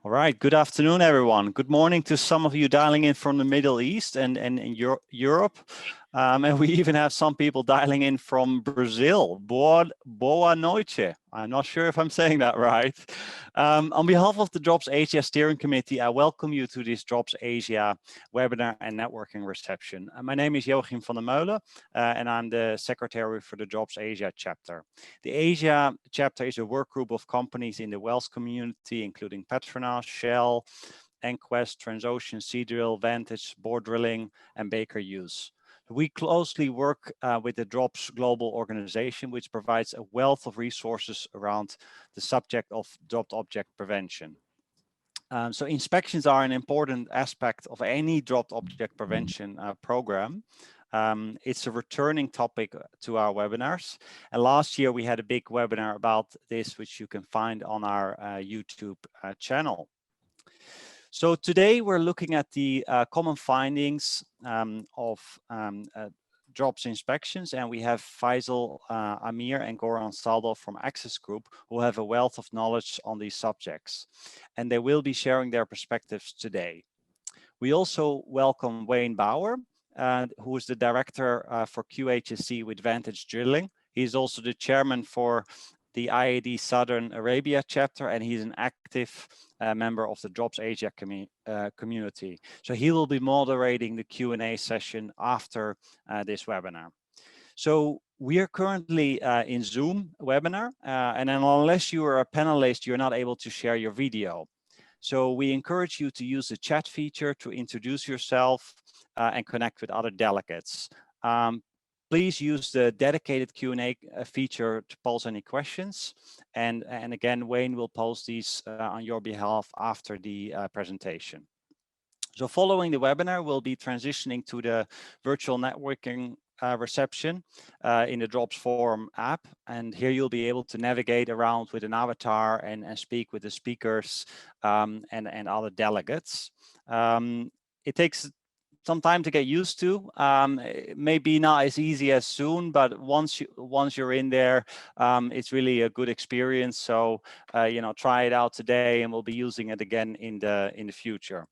All right, good afternoon, everyone. Good morning to some of you dialing in from the Middle East and Europe. And we even have some people dialing in from Brazil. Boa noite. I'm not sure if I'm saying that right. On behalf of the Jobs Asia Steering Committee, I welcome you to this Jobs Asia webinar and networking reception. My name is Joachim van der Meulen, and I'm the Secretary for the Jobs Asia chapter. The Asia chapter is a work group of companies in the Wells community, including Petronas, Shell, Enquest, Transocean, Seadrill, Vantage, Board Drilling, and Baker Hughes. We closely work with the Jobs Global organization, which provides a wealth of resources around the subject of dropped object prevention. So inspections are an important aspect of any dropped object prevention program. It's a returning topic to our webinars. And last year we had a big webinar about this, which you can find on our YouTube channel. So today we're looking at the common findings of jobs inspections, and we have Faisal, Amir, and Goron Saldo from Axess Group, who have a wealth of knowledge on these subjects, and they will be sharing their perspectives today. We also welcome Wayne Bauer, who is the director for QHSE with Vantage Drilling. He's also the chairman for the IAD Southern Arabia chapter, and he's an active member of the Jobs Asia community. So he will be moderating the Q&A session after this webinar. So we are currently in Zoom webinar, and then unless you are a panelist, you're not able to share your video. So we encourage you to use the chat feature to introduce yourself and connect with other delegates. Please use the dedicated Q&A feature to pose any questions. And again, Wayne will post these on your behalf after the presentation. So following the webinar, we'll be transitioning to the virtual networking reception in the Jobs Forum app. And here you'll be able to navigate around with an avatar and speak with the speakers and other delegates. It takes some time to get used to. It may be not as easy as soon, but once you're in there, it's really a good experience. So you know, try it out today, and we'll be using it again in the future.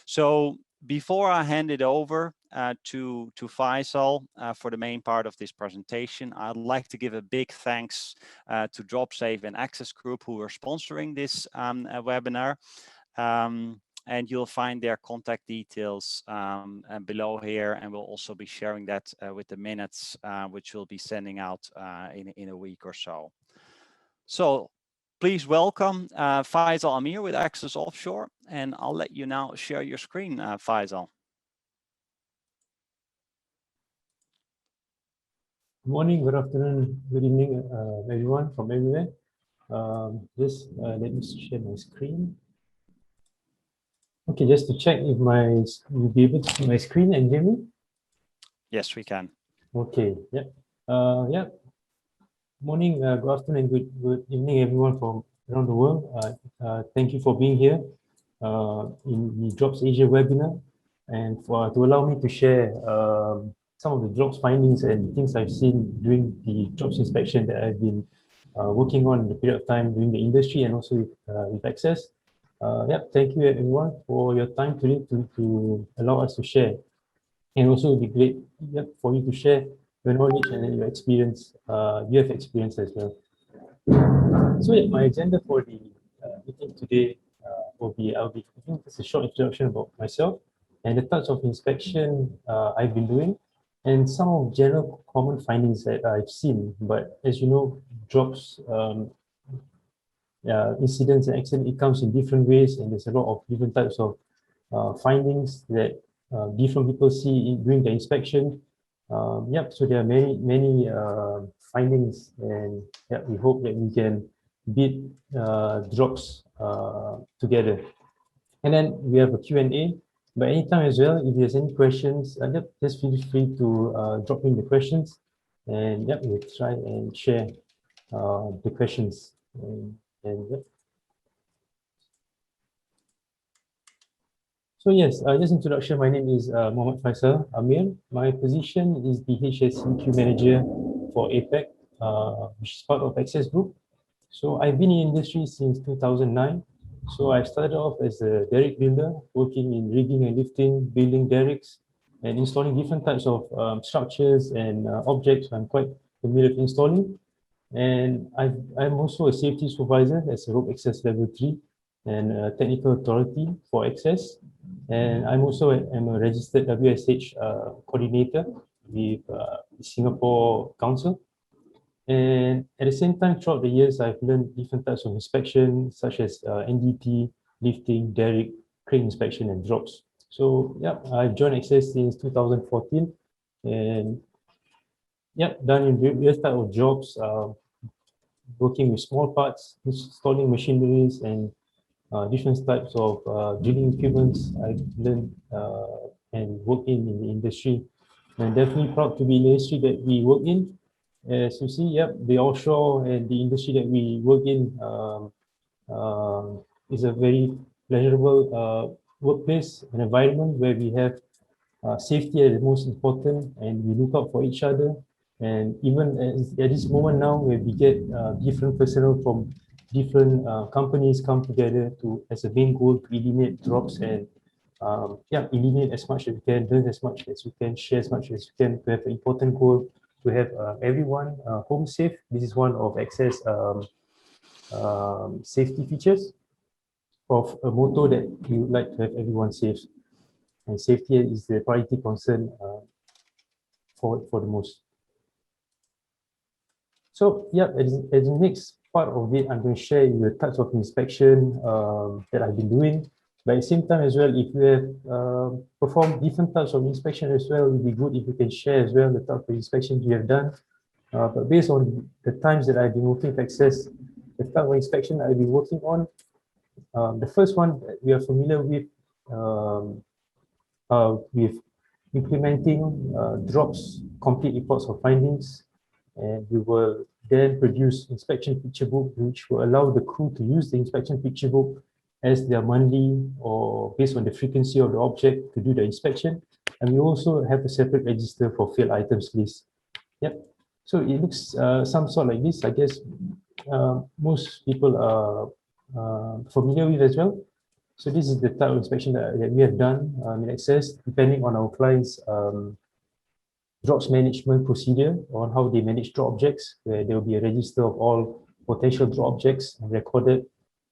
So before I hand it over to Faisal for the main part of this presentation, I'd like to give a big thanks to JobSafe and Axess Group, who are sponsoring this webinar. And you'll find their contact details below here, and we'll also be sharing that with the minutes, which we'll be sending out in a week or so. So please welcome Faisal Amir with Axess Offshore, and I'll let you now share your screen, Faisal. Good morning, good afternoon, good evening, everyone from everywhere. Let me share my screen. Okay, just to check if you'll be able to see my screen and hear me? Yes, we can. Okay, yeah. Morning, good afternoon, good evening, everyone from around the world. Thank you for being here in the Jobs Asia webinar, and to allow me to share some of the jobs findings and things I've seen during the jobs inspection that I've been working on in the period of time during the industry and also with Axess. Thank you everyone for your time today to allow us to share, and also it'd be great for you to share your knowledge and your experience. You have experience as well. So my agenda for the meeting today will be, I'll be giving just a short introduction about myself and the types of inspection I've been doing, and some of general common findings that I've seen. But as you know, jobs incidents and accidents, it comes in different ways, and there's a lot of different types of findings that different people see during the inspection. So there are many findings, and we hope that we can beat drops together. And then we have a Q&A, but anytime as well, if there's any questions, just feel free to drop in the questions, and we'll try and share the questions. So yes, just introduction. My name is Mohammed Faisal Amir. My position is the HSEQ manager for APEC, which is part of Axess Group. So I've been in industry since 2009. So I started off as a derrick builder, working in rigging and lifting, building derricks, and installing different types of structures and objects I'm quite familiar with installing. And I'm also a safety supervisor as a rope access level 3 and a technical authority for access. And I'm also a registered WSH coordinator with Singapore Council. And at the same time, throughout the years, I've learned different types of inspection, such as NDT, lifting, derrick, crane inspection, and drops. So yeah, I've joined Axess since 2014, and yeah, done in various type of jobs, working with small parts, installing machineries, and different types of drilling equipments I've learned and worked in the industry. And definitely proud to be in the industry that we work in. As you see, yep, the offshore and the industry that we work in is a very pleasurable workplace, an environment where we have safety as the most important, and we look out for each other. And even at this moment now, where we get different personnel from different companies come together to as a main goal to eliminate drops and yeah, eliminate as much as we can, learn as much as we can, share as much as we can, to have an important goal to have everyone home safe. This is one of Axess safety features of a motto that we would like to have everyone safe. And safety is the priority concern for the most. So yeah, as the next part of it, I'm going to share the types of inspection that I've been doing. But at the same time as well, if you have performed different types of inspection as well, it would be good if you can share as well the type of inspections you have done. But based on the times that I've been working with Axess, the type of inspection I've been working on, the first one that we are familiar with implementing drops, complete reports of findings, and we will then produce inspection picture book, which will allow the crew to use the inspection picture book as their monthly or based on the frequency of the object to do the inspection. And we also have a separate register for failed items list. Yep. So it looks some sort like this. I guess most people are familiar with as well. So this is the type of inspection that we have done in Axess, depending on our clients' drops management procedure on how they manage drop objects, where there will be a register of all potential drop objects recorded.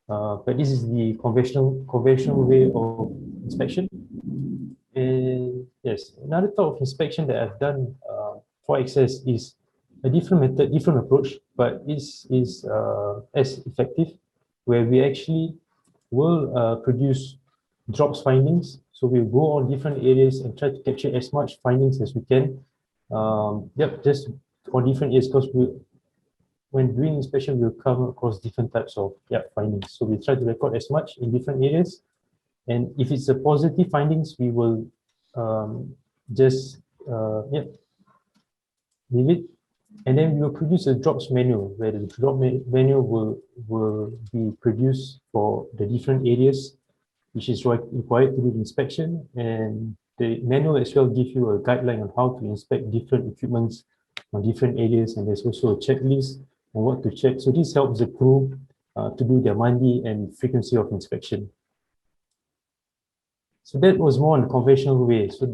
But this is the conventional way of inspection. And yes, another type of inspection that I've done for Axess is a different method, different approach, but this is as effective, where we actually will produce drops findings. So we'll go on different areas and try to capture as much findings as we can. Yep, just for different areas, because when doing inspection, we'll come across different types of findings. So we try to record as much in different areas. And if it's a positive findings, we will just leave it. And then we will produce a drops manual, where the drop manual will be produced for the different areas which is required to do the inspection. And the manual as well gives you a guideline on how to inspect different equipments on different areas. And there's also a checklist on what to check. So this helps the crew to do their monthly and frequency of inspection. So that was more on the conventional way. So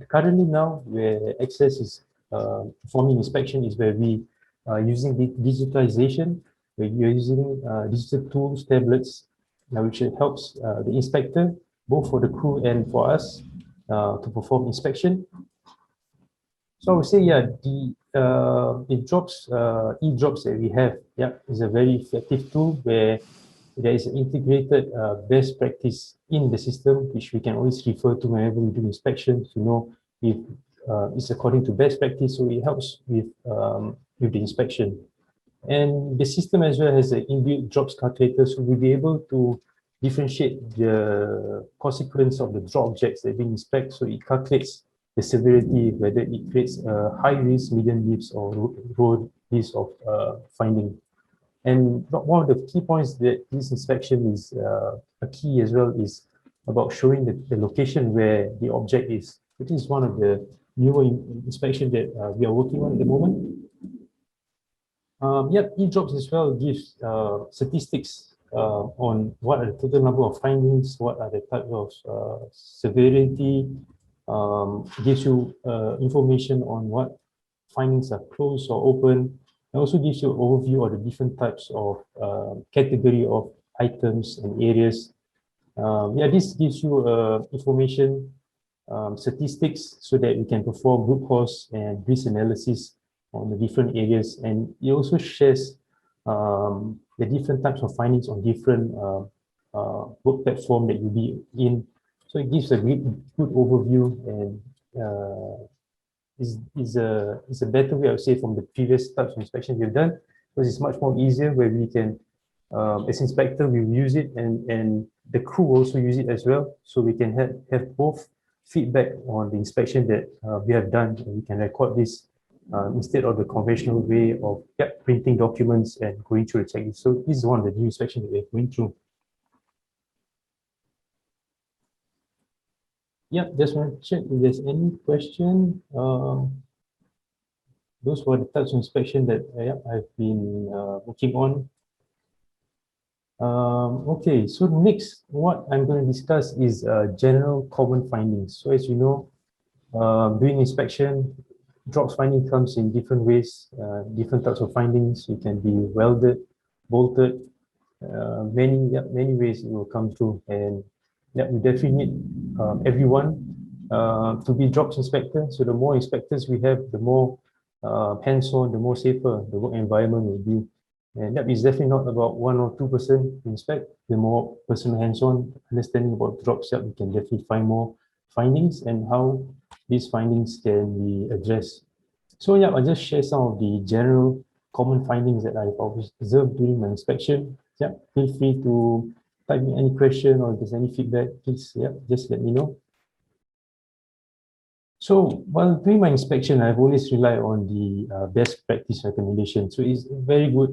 currently now, where Axess is performing inspection, is where we are using the digitalization, where you're using digital tools, tablets, which helps the inspector, both for the crew and for us, to perform inspection. So I would say, yeah, the drops, e-drops that we have, is a very effective tool where there is an integrated best practice in the system, which we can always refer to whenever we do inspection to know if it's according to best practice. So it helps with the inspection. And the system as well has an inbuilt drops calculator, so we'll be able to differentiate the consequence of the drop objects that are being inspected. So it calculates the severity, whether it creates a high risk, medium risk, or low risk of finding. And one of the key points that this inspection is a key as well is about showing the location where the object is. This is one of the newer inspection that we are working on at the moment. E-drops as well gives statistics on what are the total number of findings, what are the types of severity, gives you information on what findings are closed or open, and also gives you an overview of the different types of category of items and areas. Yeah, this gives you information, statistics, so that you can perform root cause and risk analysis on the different areas. And it also shares the different types of findings on different work platform that you'll be in. So it gives a good overview, and is a better way, I would say, from the previous types of inspections we've done, because it's much more easier, where we can, as inspector, we use it, and the crew also use it as well, so we can have both feedback on the inspection that we have done, and we can record this instead of the conventional way of printing documents and going through the checklist. So this is one of the new inspections that we're going through. Yeah, just want to check if there's any question. Those were the types of inspection that I've been working on. Okay, so next, what I'm going to discuss is general common findings. So as you know, doing inspection, drops finding comes in different ways, different types of findings. It can be welded, bolted, many ways it will come through. And yeah, we definitely need everyone to be drops inspector. So the more inspectors we have, the more hands-on, the more safer the work environment will be. And that is definitely not about 1 or 2 person inspect. The more personal hands-on understanding about drops, we can definitely find more findings and how these findings can be addressed. So yeah, I'll just share some of the general common findings that I've observed during my inspection. Yeah, feel free to type me any question, or if there's any feedback, please, just let me know. So while doing my inspection, I've always relied on the best practice recommendation. So it's a very good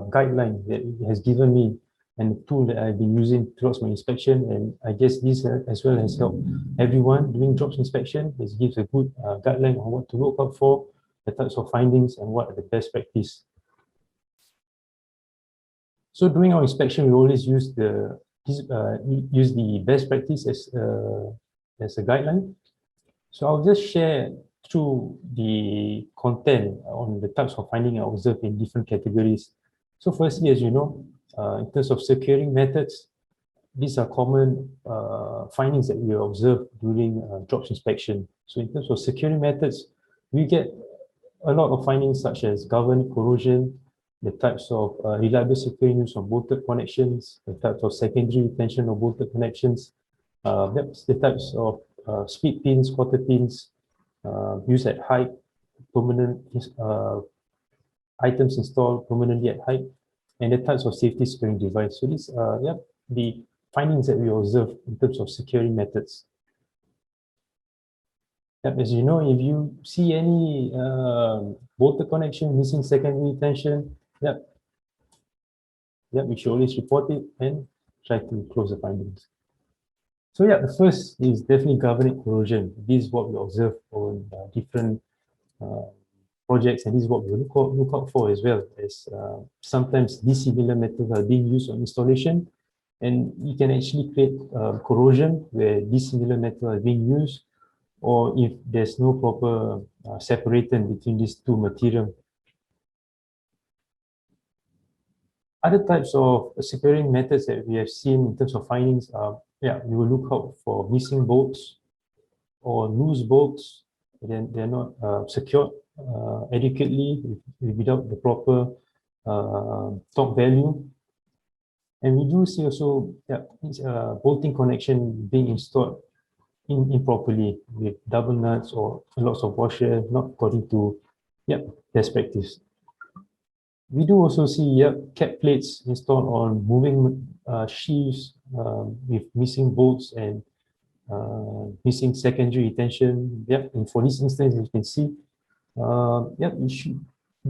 guideline that it has given me, and the tool that I've been using throughout my inspection. And I guess this as well has helped everyone doing drops inspection. This gives a good guideline on what to look out for, the types of findings, and what are the best practice. So during our inspection, we always use the best practice as a guideline. So I'll just share through the content on the types of finding I observed in different categories. So firstly, as you know, in terms of securing methods, these are common findings that we observe during drops inspection. So in terms of securing methods, we get a lot of findings such as galvanic corrosion, the types of reliable securing use of bolted connections, the types of secondary retention of bolted connections, that's the types of speed pins, quarter pins used at height, permanent items installed permanently at height, and the types of safety securing device. So these are the findings that we observe in terms of securing methods. As you know, if you see any bolted connection, missing secondary retention, we should always report it and try to close the findings. So the first is definitely galvanic corrosion. This is what we observe on different projects, and this is what we look out for as well, as sometimes dissimilar methods are being used on installation, and you can actually create corrosion where dissimilar methods are being used, or if there's no proper separation between these two materials. Other types of securing methods that we have seen in terms of findings are, we will look out for missing bolts or loose bolts. Then they're not secured adequately without the proper torque value. And we do see also bolting connection being installed improperly with double nuts or lots of washer, not according to best practice. We do also see cap plates installed on moving sheaves with missing bolts and missing secondary retention. And for this instance, you can see, it should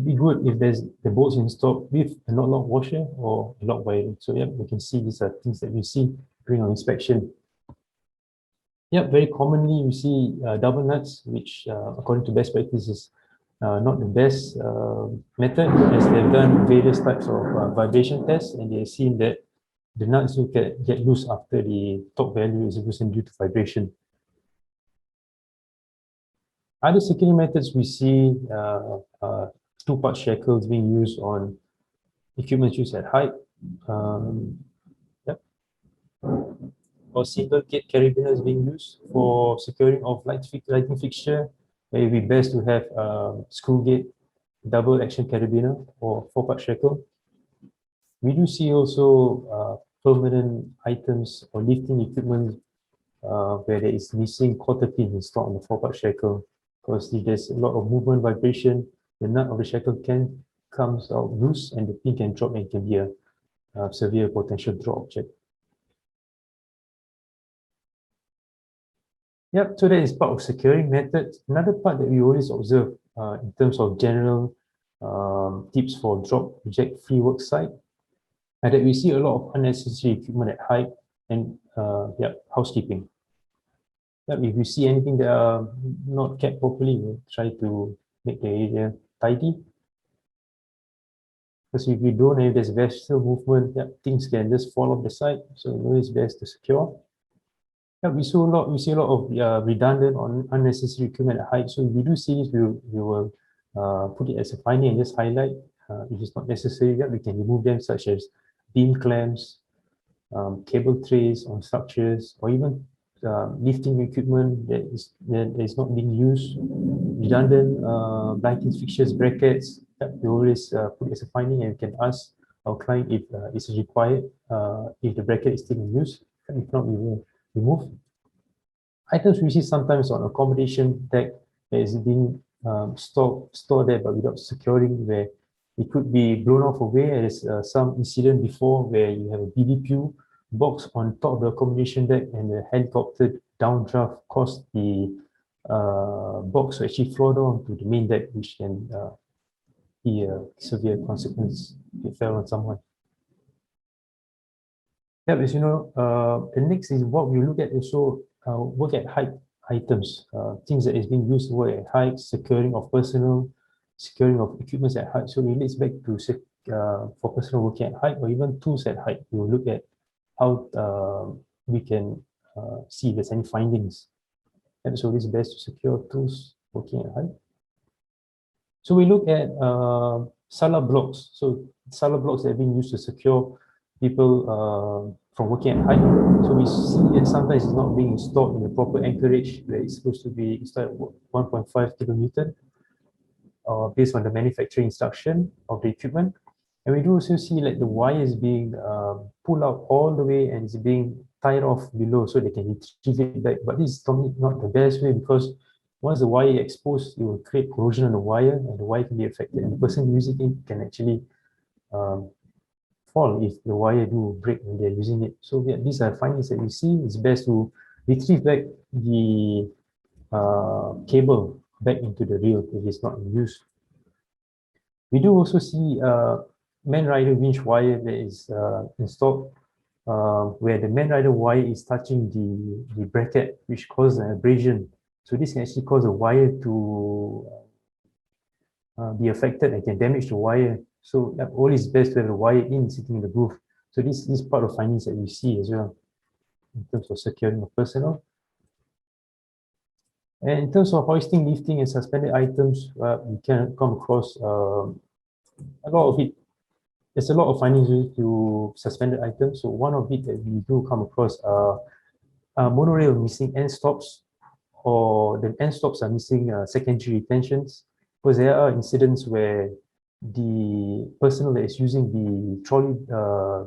be good if there's the bolts installed with a not lock washer or a lock wiring. So we can see these are things that we see during our inspection. Very commonly we see double nuts, which according to best practices not the best method, as they've done various types of vibration tests, and they've seen that the nuts will get loose after the top value is loosened due to vibration. Other security methods we see two-part shackles being used on equipment used at height. Yep. Or single gate carabiners being used for securing of lighting fixture. It would be best to have screw gate double action carabiner or four-part shackle. We do see also permanent items or lifting equipment where there is missing quarter pin installed on the four-part shackle, because if there's a lot of movement, vibration, the nut of the shackle can comes out loose and the pin can drop and can be a severe potential drop object. Yep, so that is part of securing methods. Another part that we always observe in terms of general tips for drop object free work site, and that we see a lot of unnecessary equipment at height and housekeeping. Yep, if you see anything that are not kept properly, we'll try to make the area tidy. Because if you don't, if there's vessel movement, things can just fall off the side. So it's always best to secure. Yeah, we see a lot of redundant or unnecessary equipment at height. So if we do see this, we will put it as a finding and just highlight. If it's not necessary, we can remove them, such as beam clamps, cable trays on structures, or even lifting equipment that is not being used, redundant lighting fixtures, brackets. We always put it as a finding, and we can ask our client if it's required, if the bracket is still in use. If not, we will remove. Items we see sometimes on accommodation deck that is being stored there but without securing, where it could be blown off away. There's some incident before where you have a BDPU box on top of the accommodation deck, and the helicopter downdraft caused the box to actually float down to the main deck, which can be a severe consequence if it fell on someone. Yeah, as you know, the next is what we look at also work at height items, things that is being used to work at height, securing of personnel, securing of equipment at height. So it relates back to for personnel working at height, or even tools at height. We will look at how we can see if there's any findings. And so it's best to secure tools working at height. So we look at Saldo blocks. So Saldo blocks that are being used to secure people from working at height. So we see that sometimes it's not being installed in the proper anchorage where it's supposed to be installed at 1.5 kilonewton, based on the manufacturing instruction of the equipment. And we do also see like the wire is being pulled out all the way and it's being tied off below so they can retrieve it back. But this is not the best way, because once the wire is exposed, it will create corrosion on the wire and the wire can be affected. And the person using it can actually fall if the wire do break when they're using it. So yeah, these are findings that we see. It's best to retrieve back the cable back into the reel if it's not in use. We do also see man rider winch wire that is installed where the man rider wire is touching the bracket, which causes an abrasion. So this can actually cause the wire to be affected and can damage the wire. So always best to have the wire in sitting in the groove. So this is part of findings that we see as well in terms of securing of personnel. And in terms of hoisting, lifting, and suspended items, we can come across a lot of it. There's a lot of findings related to suspended items. So one of it that we do come across are monorail missing end stops, or the end stops are missing secondary retentions, because there are incidents where the personnel that is using the trolley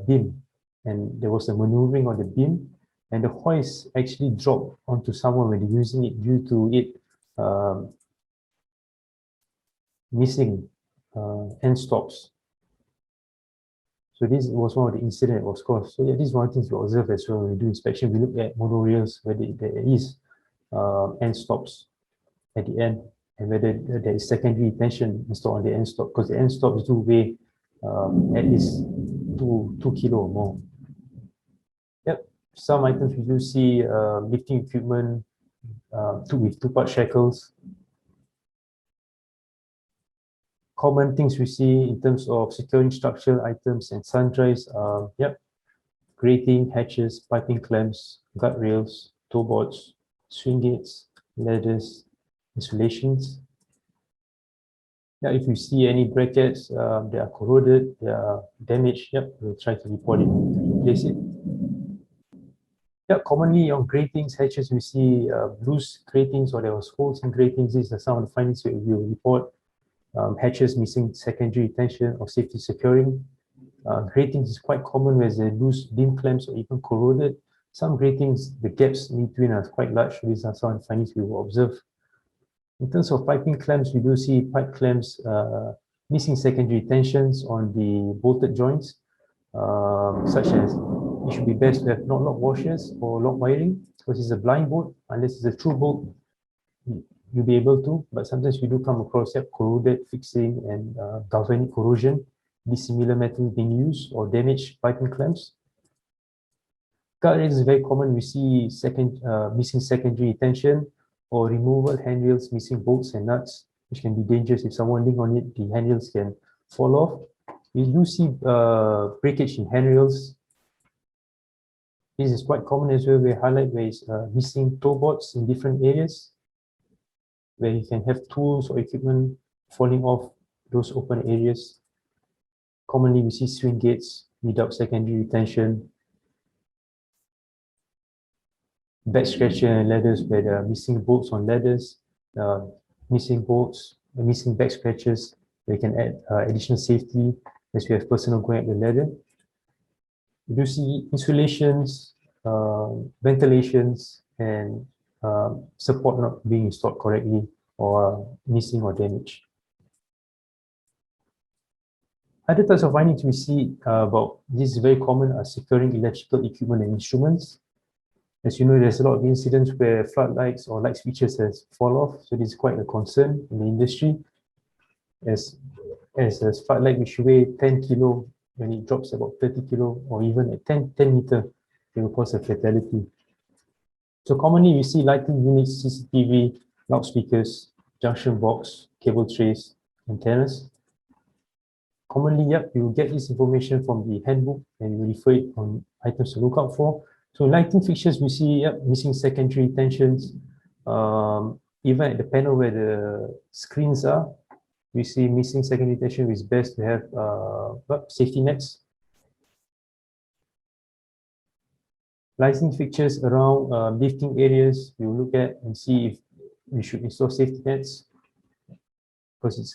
beam, and there was a maneuvering on the beam, and the hoist actually dropped onto someone when they're using it due to it missing end stops. So this was one of the incidents that was caused. So yeah, this is one of the things we observe as well when we do inspection. We look at monorails where there is end stops at the end, and whether there is secondary tension installed on the end stop, because the end stops do weigh at least 2 kilo or more. Yep, some items we do see lifting equipment with two-part shackles. Common things we see in terms of securing structural items and sundries are, grating, hatches, piping clamps, guard rails, toe boards, swing gates, ladders, insulations. If you see any brackets, they are corroded, they are damaged, we'll try to report it to replace it. Commonly on gratings, hatches, we see loose gratings or there was holes in gratings. These are some of the findings we will report. Hatches missing secondary tension or safety securing. Gratings is quite common where there's loose beam clamps or even corroded. Some gratings, the gaps in between are quite large. So these are some of the findings we will observe. In terms of piping clamps, we do see pipe clamps missing secondary tensions on the bolted joints, such as it should be best to have not lock washers or lock wiring, because it's a blind bolt. Unless it's a true bolt, you'll be able to, but sometimes we do come across corroded fixing and galvanic corrosion, dissimilar metal being used or damaged piping clamps. Guard rails is very common. We see missing secondary tension or removal handrails missing bolts and nuts, which can be dangerous. If someone leans on it, the handrails can fall off. We do see breakage in handrails. This is quite common as well. We highlight where it's missing toe boards in different areas, where you can have tools or equipment falling off those open areas. Commonly, we see swing gates without secondary retention, back scratcher and ladders where there are missing bolts on ladders, missing bolts, missing back scratchers. We can add additional safety as we have personnel going up the ladder. We do see insulations, ventilations, and support not being installed correctly or missing or damaged. Other types of findings we see about this is very common are securing electrical equipment and instruments. As you know, there's a lot of incidents where floodlights or light switches has fall off, so this is quite a concern in the industry. As a floodlight which weigh 10 kilo, when it drops about 30 kilo or even at 10 meter, it will cause a fatality. So commonly we see lighting units, CCTV, loudspeakers, junction box, cable trays, antennas. Commonly, you will get this information from the handbook and you refer it on items to look out for. So lighting fixtures, we see missing secondary tensions. Even at the panel where the screens are, we see missing secondary tension. It's best to have safety nets. Lighting fixtures around lifting areas, we will look at and see if we should install safety nets, because it's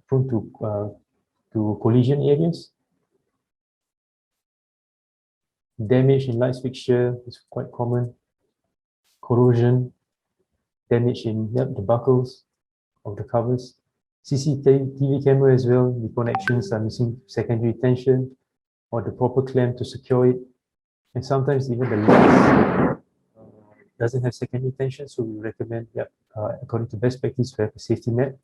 prone to collision areas. Damage in light fixture is quite common. Corrosion, damage in the buckles of the covers. CCTV camera as well, the connections are missing secondary tension or the proper clamp to secure it. And sometimes even the lens doesn't have secondary tension, so we recommend, according to best practice, to have a safety net.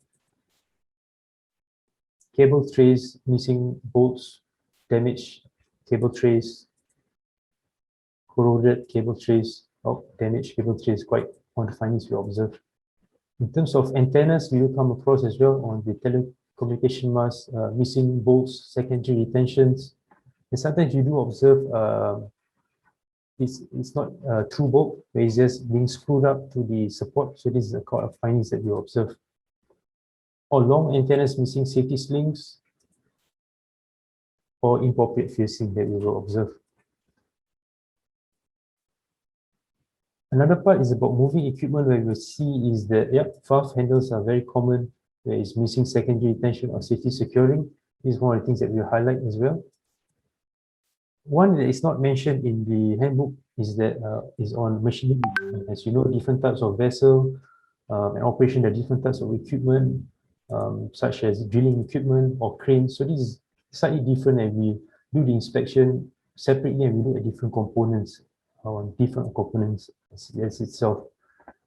Cable trays, missing bolts, damaged cable trays, corroded cable trays, or damaged cable trays, quite one of the findings we observe. In terms of antennas, we will come across as well on the telecommunication mast, missing bolts, secondary retentions. And sometimes you do observe it's not a true bolt, but it's just being screwed up to the support. So this is a kind of findings that you observe. Or long antennas missing safety slings, or inappropriate fusing that we will observe. Another part is about moving equipment, where we see is that valve handles are very common. There is missing secondary tension or safety securing. This is one of the things that we highlight as well. One that is not mentioned in the handbook is that is on machining. As you know, different types of vessel and operation, there are different types of equipment, such as drilling equipment or cranes. So this is slightly different, and we do the inspection separately and we look at different components on different components as itself.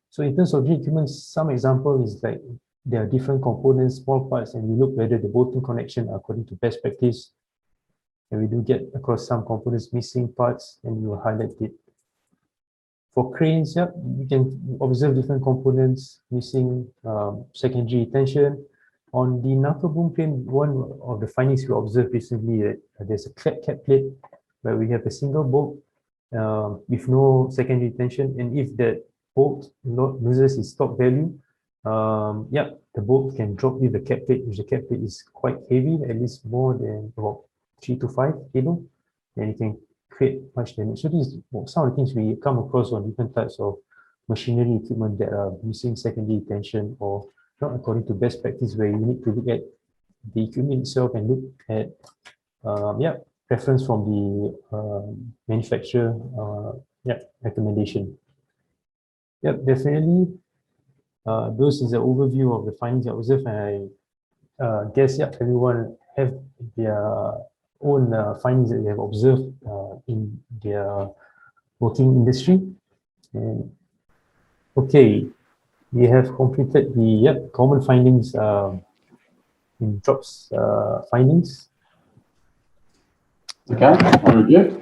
So in terms of drill equipment, some example is like there are different components, small parts, and we look whether the bolting connection are according to best practice. And we do get across some components missing parts, and we will highlight it. For cranes, we can observe different components missing secondary tension. On the knuckle boom crane, one of the findings we observed recently that there's a cap plate where we have a single bolt with no secondary tension, and if that bolt loses its stock value, yeah, the bolt can drop with the cap plate, which the cap plate is quite heavy, at least more than about 3 to 5 kilo, and it can create much damage. So these are some of the things we come across on different types of machinery equipment that are missing secondary tension or not according to best practice, where you need to look at the equipment itself and look at yeah, reference from the manufacturer yeah, recommendation. Yep, definitely. Those is an overview of the findings I observed, and I guess yeah, everyone have their own findings that they have observed in their working industry. And okay, we have completed the common findings in drops findings. Okay, review.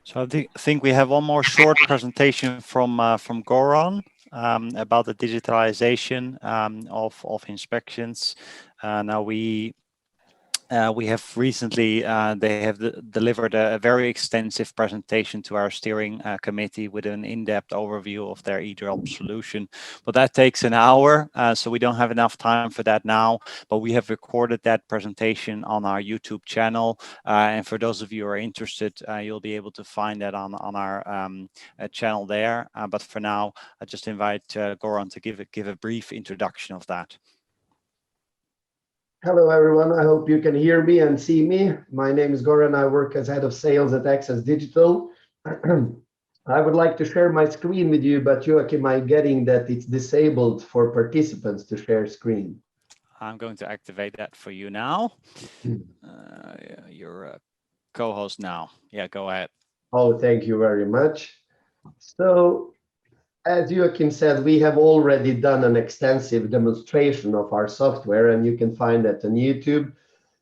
So I think we have one more short presentation from Goron about the digitalization of inspections. Now we have recently, they have delivered a very extensive presentation to our steering committee with an in-depth overview of their e-drop solution. But that takes an hour, so we don't have enough time for that now. But we have recorded that presentation on our YouTube channel. And for those of you who are interested, you'll be able to find that on our channel there. But for now, I just invite Goron to give a brief introduction of that. Hello, everyone. I hope you can hear me and see me. My name is Goran. I work as head of sales at Axess Digital. I would like to share my screen with you, but Joachim, I'm getting that it's disabled for participants to share screen. I'm going to activate that for you now. You're a co-host now. Yeah, go ahead. Oh, thank you very much. So, as Joachim said, we have already done an extensive demonstration of our software, and you can find that on YouTube.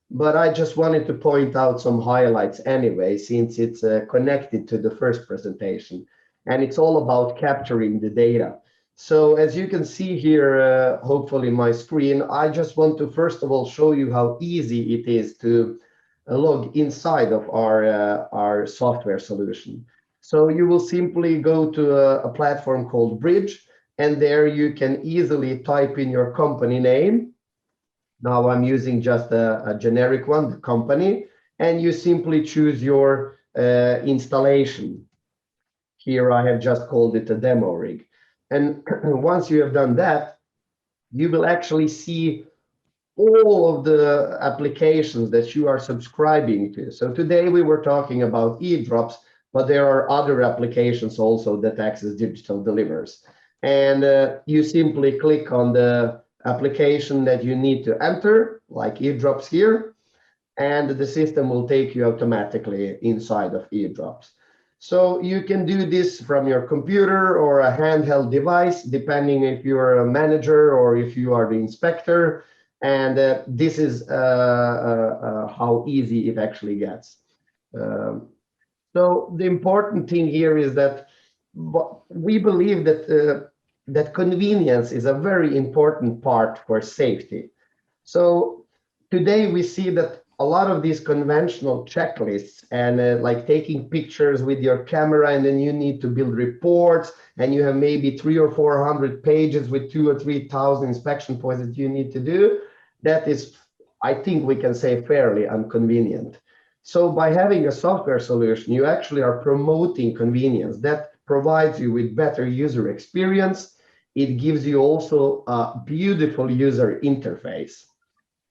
But I just wanted to point out some highlights anyway, since it's connected to the first presentation. And it's all about capturing the data. So as you can see here, hopefully my screen, I just want to first of all show you how easy it is to log inside of our software solution. So you will simply go to a platform called Bridge, and there you can easily type in your company name. Now I'm using just a generic one, the company, and you simply choose your installation. Here I have just called it a demo rig. And once you have done that, you will actually see all of the applications that you are subscribing to. So today we were talking about e-drops, but there are other applications also that Axess Digital delivers. And you simply click on the application that you need to enter, like e-drops here, and the system will take you automatically inside of e-drops. So you can do this from your computer or a handheld device, depending if you're a manager or if you are the inspector. And this is how easy it actually gets. So the important thing here is that we believe that that convenience is a very important part for safety. So today we see that a lot of these conventional checklists and like taking pictures with your camera, and then you need to build reports, and you have maybe 300 or 400 pages with 2,000 or 3,000 inspection points that you need to do. That is, I think we can say, fairly inconvenient. So by having a software solution, you actually are promoting convenience. That provides you with better user experience. It gives you also a beautiful user interface.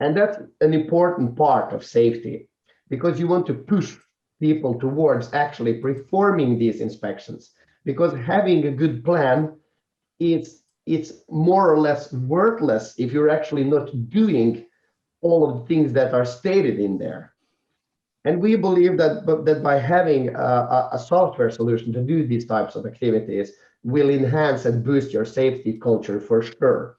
And that's an important part of safety, because you want to push people towards actually performing these inspections. Because having a good plan, it's more or less worthless if you're actually not doing all of the things that are stated in there. And we believe that by having a software solution to do these types of activities will enhance and boost your safety culture for sure.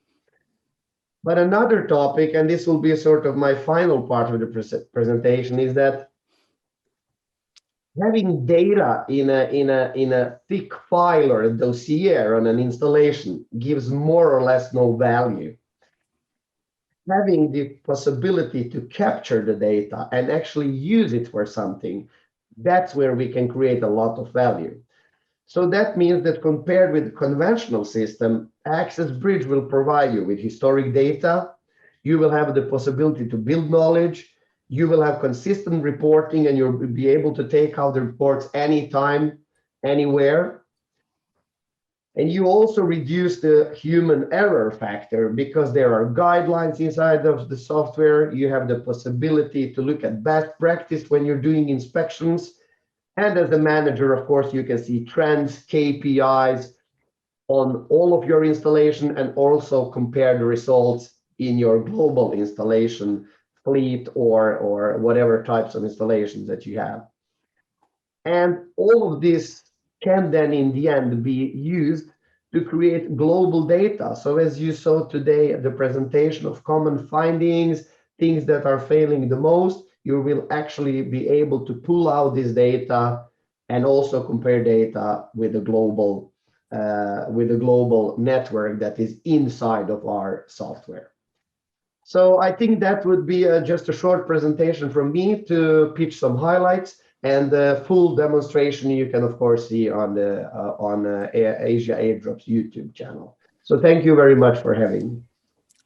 But another topic, and this will be sort of my final part of the presentation, is that having data in a thick file or a dossier on an installation gives more or less no value. having the possibility to capture the data and actually use it for something, that's where we can create a lot of value. So that means that compared with the conventional system, Axess Bridge will provide you with historic data. You will have the possibility to build knowledge. You will have consistent reporting, and you'll be able to take out the reports anytime, anywhere. And you also reduce the human error factor because there are guidelines inside of the software. You have the possibility to look at best practice when you're doing inspections. And as a manager, of course, you can see trends, KPIs on all of your installation, and also compare the results in your global installation fleet or whatever types of installations that you have. And all of this can then in the end be used to create global data. So as you saw today, the presentation of common findings, things that are failing the most, you will actually be able to pull out this data and also compare data with the global network that is inside of our software. So I think that would be just a short presentation from me to pitch some highlights, and the full demonstration you can of course see on the Asia Airdrops YouTube channel. So thank you very much for having me.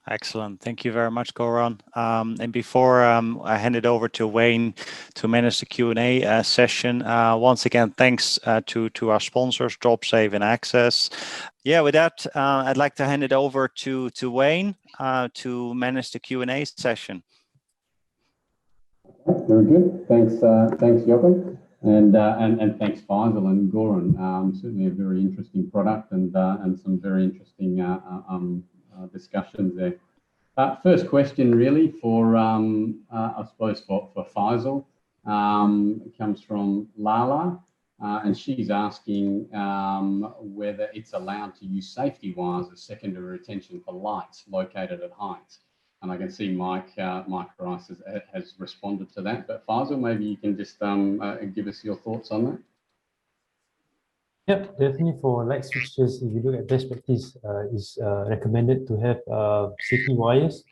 Excellent. Thank you very much, Goron. And before I hand it over to Wayne to manage the Q&A session, once again, thanks to our sponsors, DropSafe and Axess. Yeah, with that, I'd like to hand it over to Wayne to manage the Q&A session. Very good. Thanks, thanks, Joachim, and thanks, Faisal and Goron. Certainly a very interesting product and some very interesting discussions there. First question really for, I suppose for Faisal, comes from Lala, and she's asking whether it's allowed to use safety wires as secondary retention for lights located at heights. And I can see Mike Rice has responded to that, but Faisal, maybe you can just give us your thoughts on that. Yep, definitely for light fixtures, if you look at best practice, is recommended to have safety wires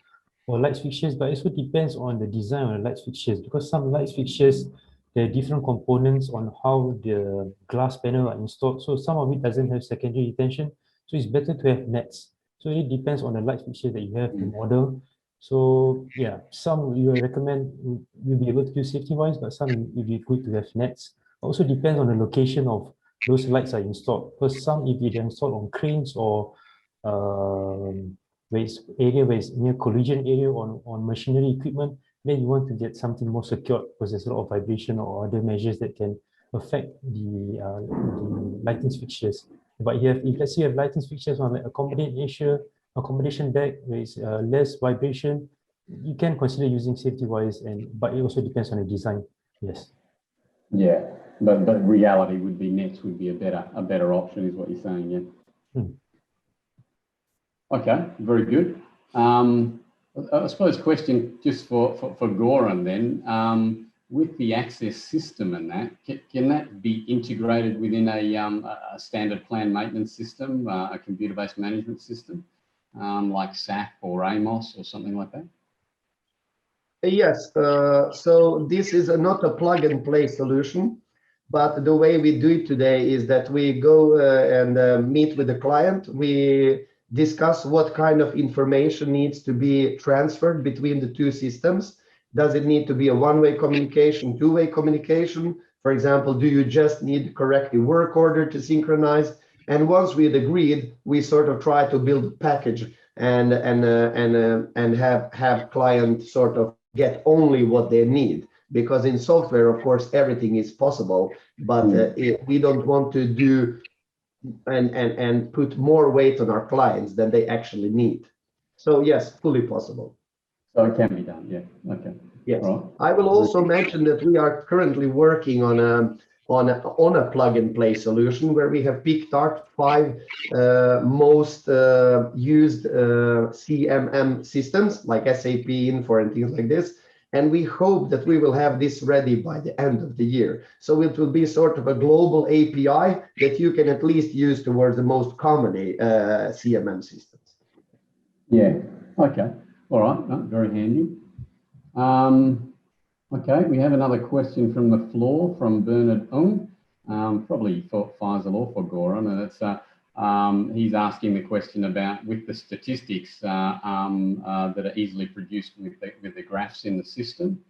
for light fixtures, but it also depends on the design of the light fixtures, because some light fixtures, there are different components on how the glass panel are installed. So some of it doesn't have secondary retention, so it's better to have nets. So it depends on the light fixture that you have to model. So yeah, some you recommend you'll be able to use safety wires, but some will be good to have nets. Also depends on the location of those lights are installed, because some if they're installed on cranes or where it's near collision area on machinery equipment, then you want to get something more secure because there's a lot of vibration or other measures that can affect the lighting fixtures. But if let's say you have lighting fixtures on like accommodation deck where it's less vibration, you can consider using safety wires, but it also depends on the design. Yes. Yeah. But reality would be nets would be a better option, is what you're saying, yeah. Okay, very good. I suppose question just for Goron then, with the Axess system and that, can that be integrated within a standard planned maintenance system, a computer-based management system, like SAP or AMOS or something like that? Yes, so this is not a plug-and-play solution. But the way we do it today is that we go and meet with the client. We discuss what kind of information needs to be transferred between the two systems. Does it need to be a one-way communication, two-way communication? For example, do you just need corrective work order to synchronize? And once we'd agreed, we sort of try to build a package and have client sort of get only what they need. Because in software, of course, everything is possible, but we don't want to do and put more weight on our clients than they actually need. So yes, fully possible. So it can be done, yeah. Okay. Yes. Right. I will also mention that we are currently working on a plug-and-play solution where we have picked out 5 most used CMM systems like SAP, Infor, and things like this. And we hope that we will have this ready by the end of the year. So it will be sort of a global API that you can at least use towards the most common CMM systems. Yeah, okay. All right, no, very handy. Okay, we have another question from the floor from Bernard Ung, probably for Faisal or for Goron, and it's he's asking the question about with the statistics that are easily produced with the graphs in the system.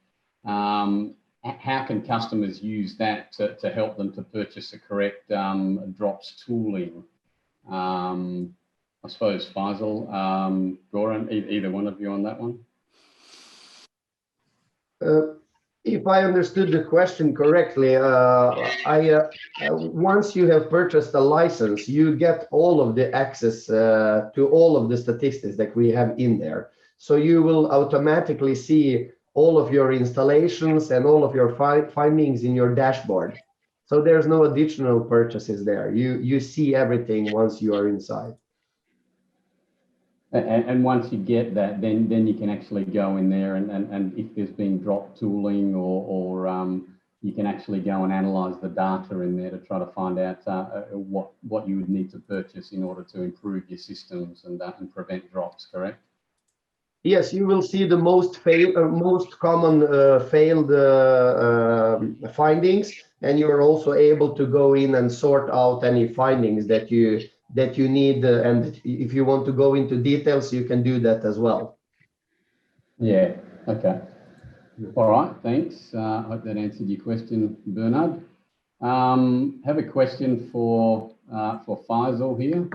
How can customers use that to help them to purchase the correct drops tooling? I suppose Faisal, Goron, either one of you on that one. If I understood the question correctly, once you have purchased a license, you get all of the access to all of the statistics that we have in there. So you will automatically see all of your installations and all of your findings in your dashboard. So there's no additional purchases there. You see everything once you are inside. And once you get that, then you can actually go in there and if there's been drop tooling or you can actually go and analyze the data in there to try to find out what you would need to purchase in order to improve your systems and prevent drops, correct? Yes, you will see the most common failed findings, and you are also able to go in and sort out any findings that you need, and if you want to go into details, you can do that as well. Yeah, okay. All right, thanks. I hope that answered your question, Bernard. Have a question for Faisal here.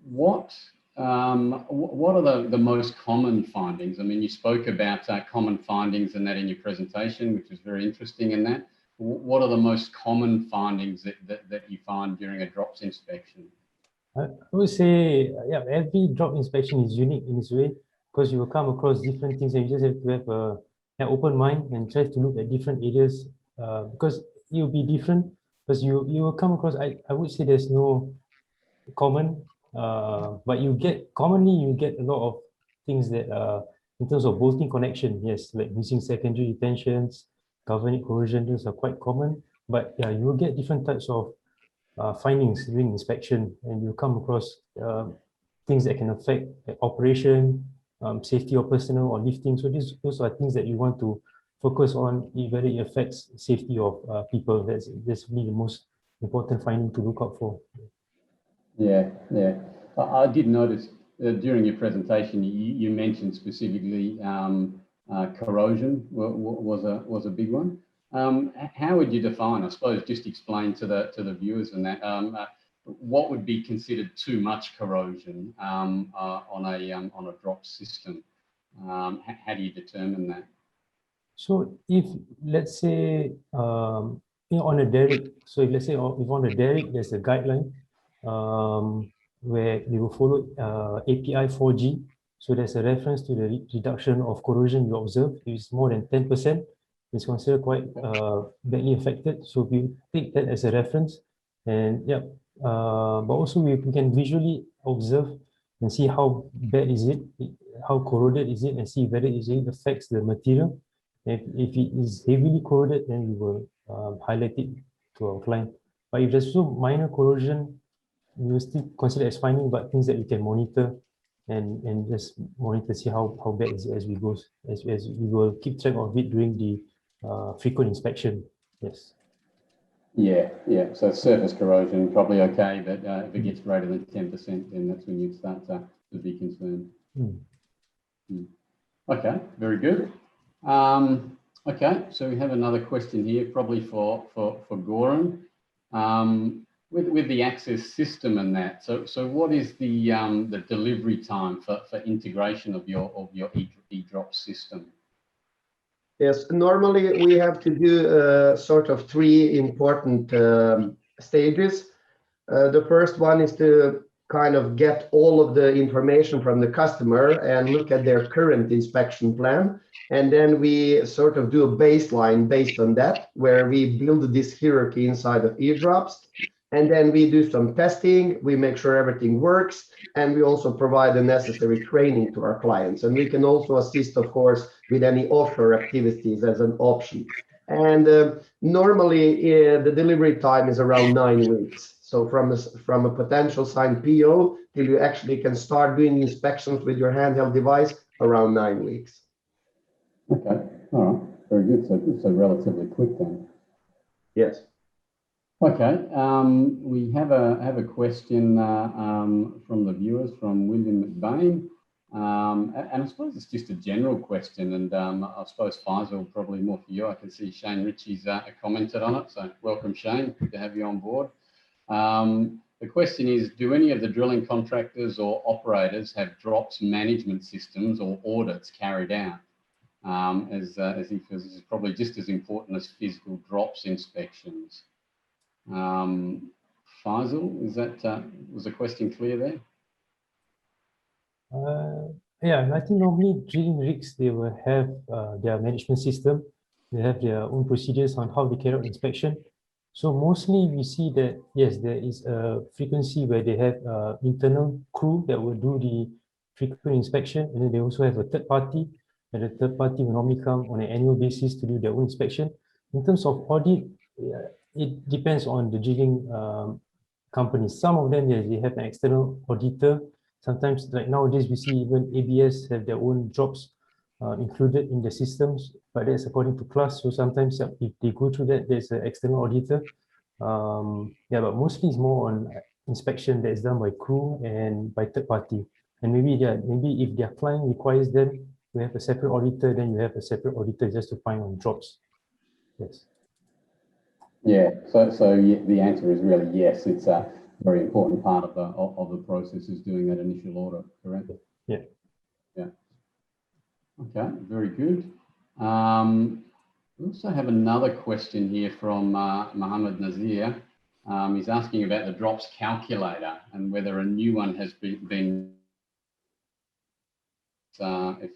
What are the most common findings? I mean, you spoke about common findings and that in your presentation, which was very interesting in that. What are the most common findings that you find during a drops inspection? I would say, yeah, every drop inspection is unique in its way because you will come across different things and you just have to have an open mind and try to look at different areas because it will be different because you will come across, I would say there's no common, but you get a lot of things that in terms of bolting connection, yes, like using secondary retentions, galvanic corrosion, those are quite common, but yeah, you will get different types of findings during inspection, and you come across things that can affect operation, safety of personnel or lifting. So those are things that you want to focus on, whether it affects safety of people. That's really the most important finding to look out for. Yeah. I did notice during your presentation you mentioned specifically corrosion was a big one. How would you define? I suppose just explain to the viewers and that what would be considered too much corrosion on a drop system. How do you determine that? So if let's say on a derrick, so if let's say if on a derrick there's a guideline where you will follow API 4G. So there's a reference to the reduction of corrosion you observe. If it's more than 10%, it's considered quite badly affected. So we take that as a reference, and yeah, but also we can visually observe and see how bad is it, how corroded is it, and see whether it affects the material. If it is heavily corroded, then we will highlight it to our client. But if there's also minor corrosion, we will still consider as finding, but things that we can monitor and just monitor, see how bad is it as we go, as we will keep track of it during the frequent inspection. Yes. Yeah. So surface corrosion probably okay, but if it gets greater than 10%, then that's when you'd start to be concerned. Okay, very good. Okay, so we have another question here, probably for Goron. With the Axess system and that, so what is the delivery time for integration of your e-drop system? Yes, normally we have to do sort of three important stages. The first one is to kind of get all of the information from the customer and look at their current inspection plan. And then we sort of do a baseline based on that, where we build this hierarchy inside of e-drops. And then we do some testing, we make sure everything works, and we also provide the necessary training to our clients. And we can also assist, of course, with any offshore activities as an option. And normally the delivery time is around 9 weeks. So from a potential signed PO till you actually can start doing inspections with your handheld device, around 9 weeks. Okay, all right, very good. So relatively quick then. Yes. Okay, we have a question from the viewers, from William McBain. And I suppose it's just a general question, and I suppose Faisal, probably more for you. I can see Shane Ritchie's commented on it, so welcome Shane, good to have you on board. The question is, do any of the drilling contractors or operators have drops management systems or audits carried out? As he feels this is probably just as important as physical drops inspections. Faisal, is that, was the question clear there? Yeah, I think normally drilling rigs, they will have their management system. They have their own procedures on how they carry out inspection. So mostly we see that, yes, there is a frequency where they have internal crew that will do the frequent inspection, and then they also have a third party, and the third party will normally come on an annual basis to do their own inspection. In terms of audit, it depends on the drilling companies. Some of them, yes, they have an external auditor. Sometimes, like nowadays, we see even ABS have their own drops included in the systems, but that's according to class. So sometimes if they go through that, there's an external auditor. Yeah, but mostly it's more on inspection that is done by crew and by third party. And maybe if their client requires them to have a separate auditor, then you have a separate auditor just to find on drops. Yes. Yeah, so the answer is really yes. It's a very important part of the process is doing that initial audit, correct? Yeah. Yeah. Okay, very good. We also have another question here from Mohammed Nazir. He's asking about the drops calculator and whether a new one has been if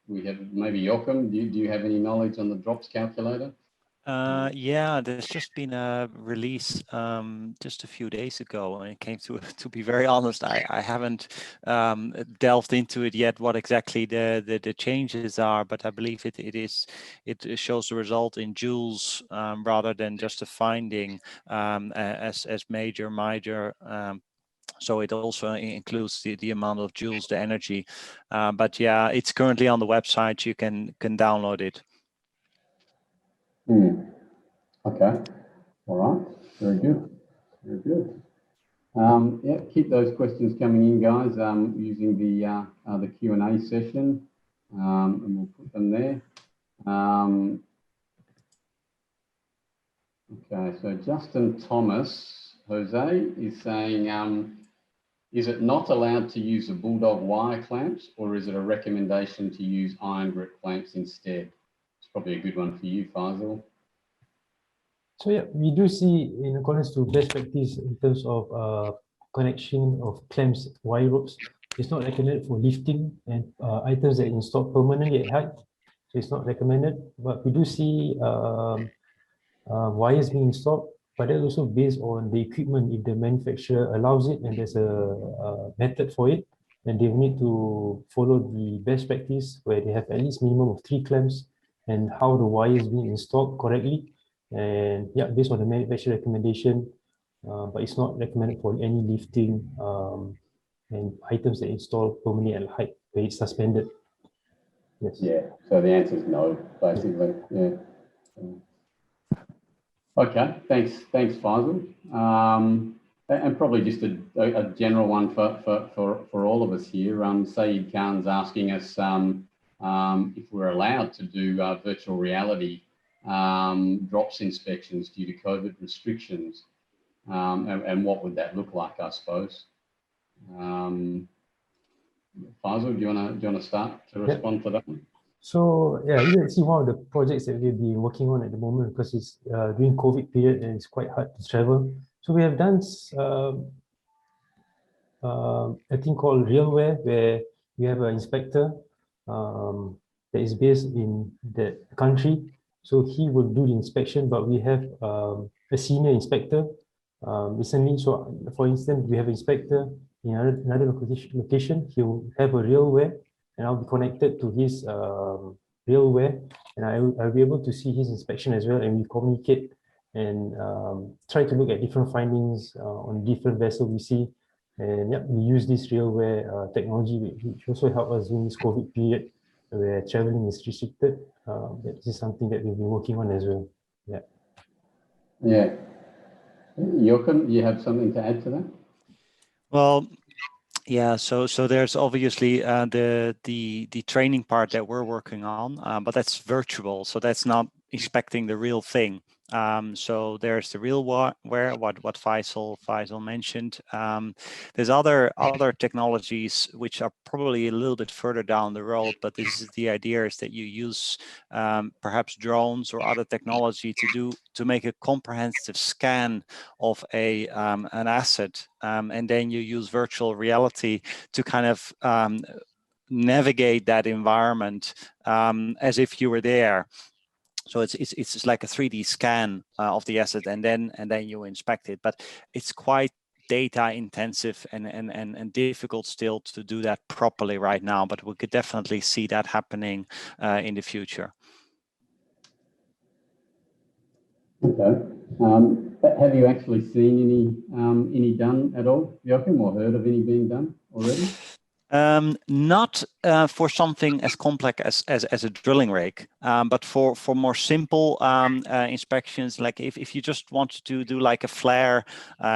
we have, maybe Joachim, do you have any knowledge on the drops calculator? Yeah, there's just been a release just a few days ago, and it came to be very honest, I haven't delved into it yet what exactly the changes are, but I believe it shows the result in joules rather than just a finding as major. So it also includes the amount of joules, the energy, but yeah, it's currently on the website. You can download it. Okay, all right, very good, very good. Yeah, keep those questions coming in, guys, using the Q&A session, and we'll put them there. Okay, so Justin Thomas Jose is saying, is it not allowed to use the Bulldog wire clamps, or is it a recommendation to use iron grip clamps instead? It's probably a good one for you, Faisal. So yeah, we do see in accordance to best practice in terms of connection of clamps, wire ropes, it's not recommended for lifting and items that are installed permanently at height. So it's not recommended, but we do see wires being installed, but that's also based on the equipment. If the manufacturer allows it and there's a method for it, then they need to follow the best practice where they have at least minimum of 3 clamps and how the wire is being installed correctly. And yeah, based on the manufacturer recommendation, but it's not recommended for any lifting and items that install permanently at height where it's suspended. Yes. Yeah, so the answer is no, basically. Yeah. Okay, thanks, Faisal. And probably just a general one for all of us here. Saeed Khan's asking us if we're allowed to do virtual reality drops inspections due to COVID restrictions, and what would that look like, I suppose. Faisal, do you want to start to respond to that one? So yeah, you can see one of the projects that we've been working on at the moment, because it's during COVID period and it's quite hard to travel. So we have done a thing called RealWear, where we have an inspector that is based in the country. So he will do the inspection, but we have a senior inspector recently. So for instance, we have an inspector in another location. He will have a RealWear, and I'll be connected to his RealWear, and I'll be able to see his inspection as well, and we communicate and try to look at different findings on different vessels we see. And yeah, we use this RealWear technology, which also help us during this COVID period where traveling is restricted. That is something that we've been working on as well. Yeah. Yeah. Joachim, you have something to add to that? Well, yeah, so there's obviously the training part that we're working on, but that's virtual, so that's not inspecting the real thing. So there's the RealWear, what Faisal mentioned. There's other technologies which are probably a little bit further down the road, but this is the idea is that you use perhaps drones or other technology to make a comprehensive scan of an asset, and then you use virtual reality to kind of navigate that environment as if you were there. So it's like a 3D scan of the asset, and then you inspect it. But it's quite data intensive and difficult still to do that properly right now. But we could definitely see that happening in the future. Okay. But have you actually seen any done at all, Joachim, or heard of any being done already? Not for something as complex as a drilling rig, but for more simple inspections, like if you just want to do like a flare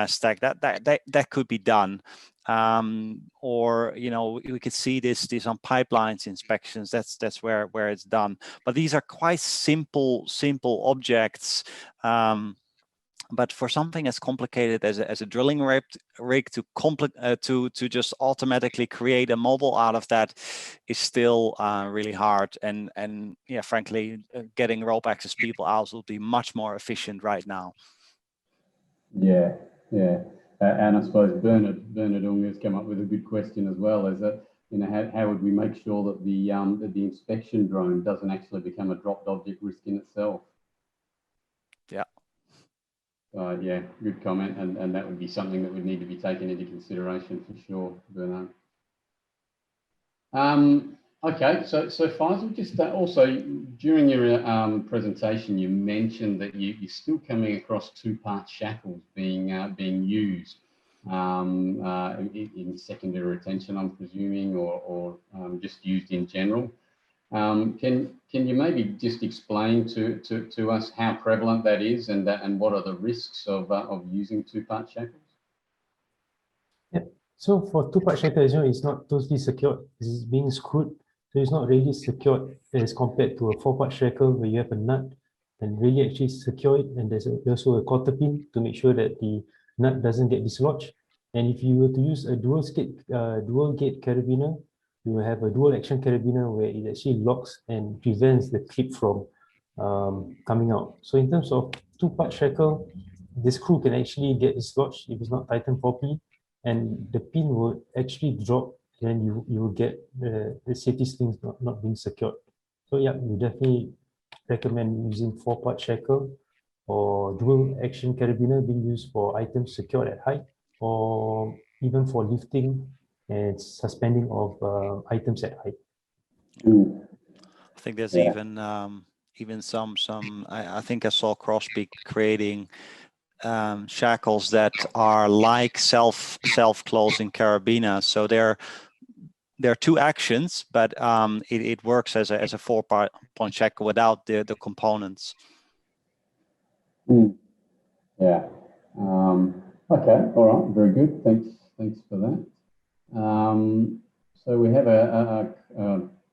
stack, that could be done. Or we could see this on pipelines inspections. That's where it's done. But these are quite simple objects. But for something as complicated as a drilling rig to just automatically create a model out of that is still really hard. And yeah, frankly, getting rope access people out will be much more efficient right now. Yeah. And I suppose Bernard Ung has come up with a good question as well. Is that how would we make sure that the inspection drone doesn't actually become a dropped object risk in itself? Yeah. Yeah, good comment, and that would be something that would need to be taken into consideration for sure, Bernard. Okay, so Faisal, just also during your presentation, you mentioned that you're still coming across two-part shackles being used in secondary retention, I'm presuming, or just used in general. Can you maybe just explain to us how prevalent that is and what are the risks of using two-part shackles? Yeah. So for two-part shackle, it's not totally secured. It's being screwed, so it's not really secured as compared to a four-part shackle where you have a nut and really actually secure it. And there's also a quarter pin to make sure that the nut doesn't get dislodged. And if you were to use a dual gate carabiner, you will have a dual action carabiner where it actually locks and prevents the clip from coming out. So in terms of two-part shackle, the screw can actually get dislodged if it's not tightened properly, and the pin will actually drop, and you will get the safety slings not being secured. So yeah, we definitely recommend using four-part shackle or dual action carabiner being used for items secured at height, or even for lifting and suspending of items at height. I think there's even some I think I saw Crosspeak creating shackles that are like self-closing carabiner. So there are two actions, but it works as a 4-part shackle without the components. Yeah. Okay. All right. Very good. Thanks for that. So we have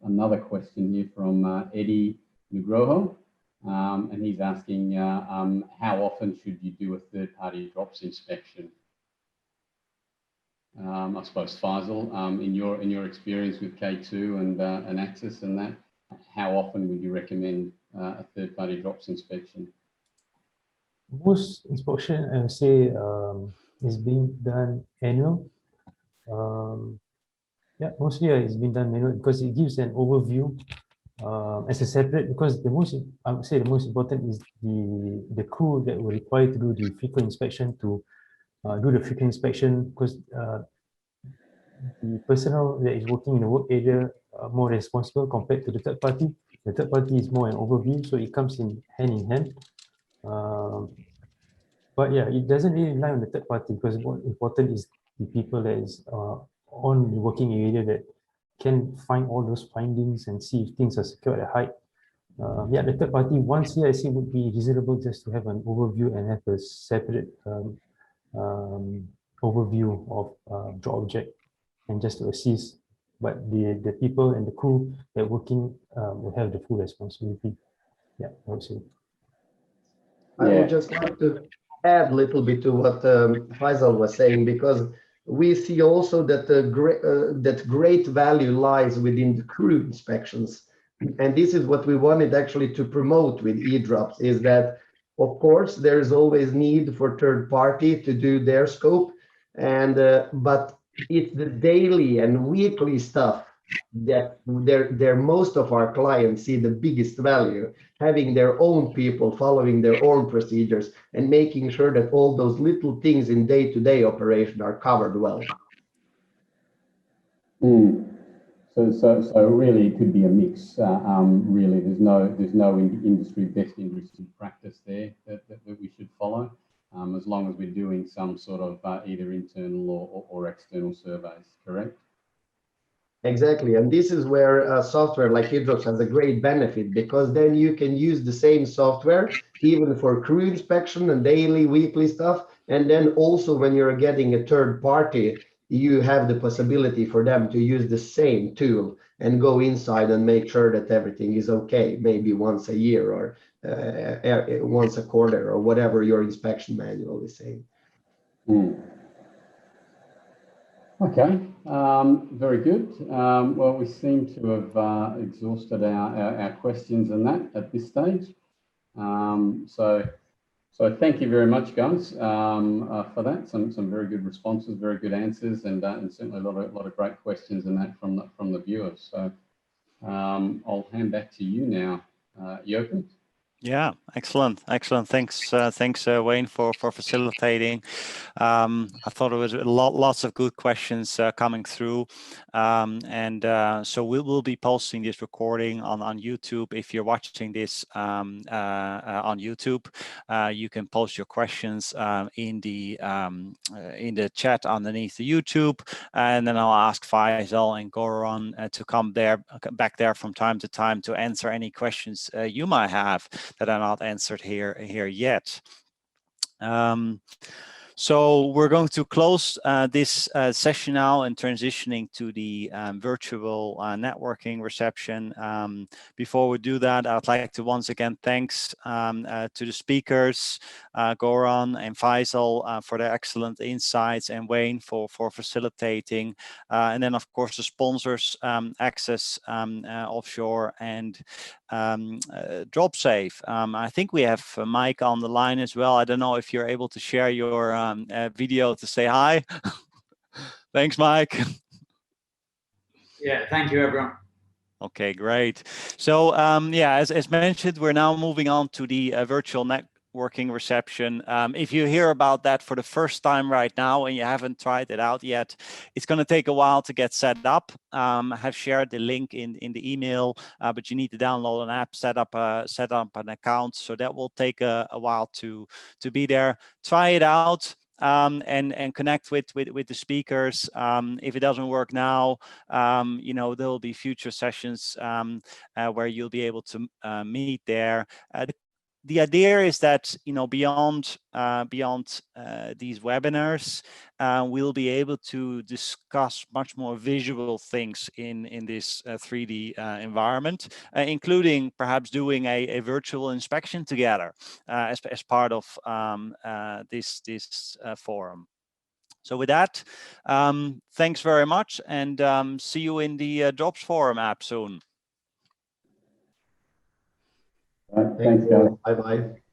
another question here from Eddie Nugroho. And he's asking, how often should you do a third-party drops inspection? I suppose Faisal, in your experience with K2 and Axess and that, how often would you recommend a third-party drops inspection? Most inspection, I would say, is being done annual. Yeah, mostly it's been done manual because it gives an overview as a separate, because I would say the most important is the crew that were required to do the frequent inspection because the personnel that is working in the work area are more responsible compared to the third party. The third party is more an overview, so it comes in hand. But yeah, it doesn't really rely on the third party, because what important is the people that is on the working area that can find all those findings and see if things are secured at height. Yeah, the third party once here, I see would be reasonable just to have an overview and have a separate overview of the object and just to assist. But the people and the crew that working will have the full responsibility. Yeah, I would say. I would just like to add a little bit to what Faisal was saying, because we see also that that great value lies within the crew inspections. And this is what we wanted actually to promote with eDrops, is that, of course, there is always need for third party to do their scope, and but it's the daily and weekly stuff that most of our clients see the biggest value, having their own people following their own procedures and making sure that all those little things in day-to-day operation are covered well. So really, it could be a mix. Really, there's no industry best industry practice there that we should follow, as long as we're doing some sort of either internal or external surveys. Correct? Exactly, and this is where software like eDrops has a great benefit, because then you can use the same software even for crew inspection and daily, weekly stuff, and then also when you're getting a third party, you have the possibility for them to use the same tool and go inside and make sure that everything is okay, maybe once a year or once a quarter or whatever your inspection manual is saying. Okay, very good. Well, we seem to have exhausted our questions and that at this stage. So thank you very much, guys, for that. Some very good responses, very good answers, and certainly a lot of great questions and that from the viewers. So I'll hand back to you now, Joachim. Yeah, excellent. Thanks, Wayne, for facilitating. I thought it was lots of good questions coming through, so we will be posting this recording on YouTube. If you're watching this on YouTube, you can post your questions in the chat underneath the YouTube, and then I'll ask Faisal and Goron to come back there from time to time to answer any questions you might have that are not answered here yet. So we're going to close this session now and transitioning to the virtual networking reception. Before we do that, I'd like to once again thanks to the speakers, Goron and Faisal, for their excellent insights, and Wayne for facilitating. And then, of course, the sponsors, Axess Offshore and DropSafe. I think we have Mike on the line as well. I don't know if you're able to share your video to say hi. Thanks, Mike. Yeah, thank you, everyone. Okay, great. So yeah, as mentioned, we're now moving on to the virtual networking reception. If you hear about that for the first time right now and you haven't tried it out yet, it's going to take a while to get set up. I have shared the link in the email, but you need to download an app, set up an account. So that will take a while to be there. Try it out. And connect with the speakers. If it doesn't work now, you know, there will be future sessions where you'll be able to meet there. The idea is that, you know, beyond these webinars, we'll be able to discuss much more visual things in this 3D environment, including perhaps doing a virtual inspection together as part of this forum. So with that, thanks very much, and see you in the Drops Forum app soon. Thanks, guys. Bye-bye.